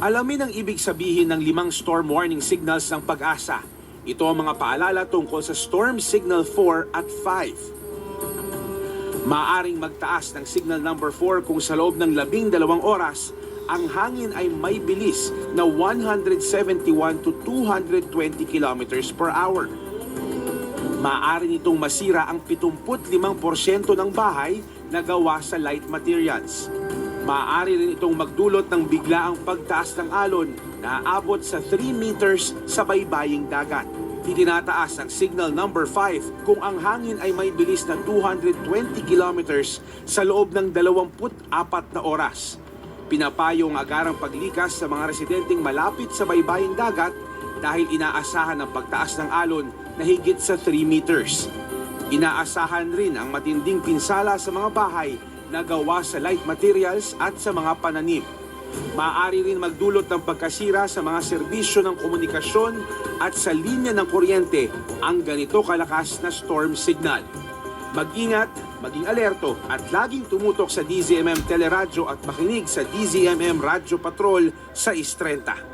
Alamin ang ibig sabihin ng 5 storm warning signals ng Pag-asa. Ito ang mga paalala tungkol sa Storm Signal 4 at 5. Maaring magtaas ng Signal number 4 kung sa loob ng 12 oras, ang hangin ay may bilis na 171 to 220 kilometers per hour. Maaari nitong masira ang 75% ng bahay na gawa sa light materials. Maaari rin itong magdulot ng biglaang pagtaas ng alon na aabot sa 3 meters sa baybaying dagat. Itinataas ang signal number 5 kung ang hangin ay may bilis na 220 kilometers sa loob ng 24 na oras. Pinapayo ang agarang paglikas sa mga residenteng malapit sa baybaying dagat dahil inaasahan ang pagtaas ng alon na higit sa 3 meters. Inaasahan rin ang matinding pinsala sa mga bahay na gawa sa light materials at sa mga pananim. Maaari rin magdulot ng pagkasira sa mga serbisyo ng komunikasyon at sa linya ng kuryente ang ganito kalakas na storm signal. Mag-ingat, maging alerto at laging tumutok sa DZMM Teleradyo at makinig sa DZMM Radyo Patrol sa 6:30.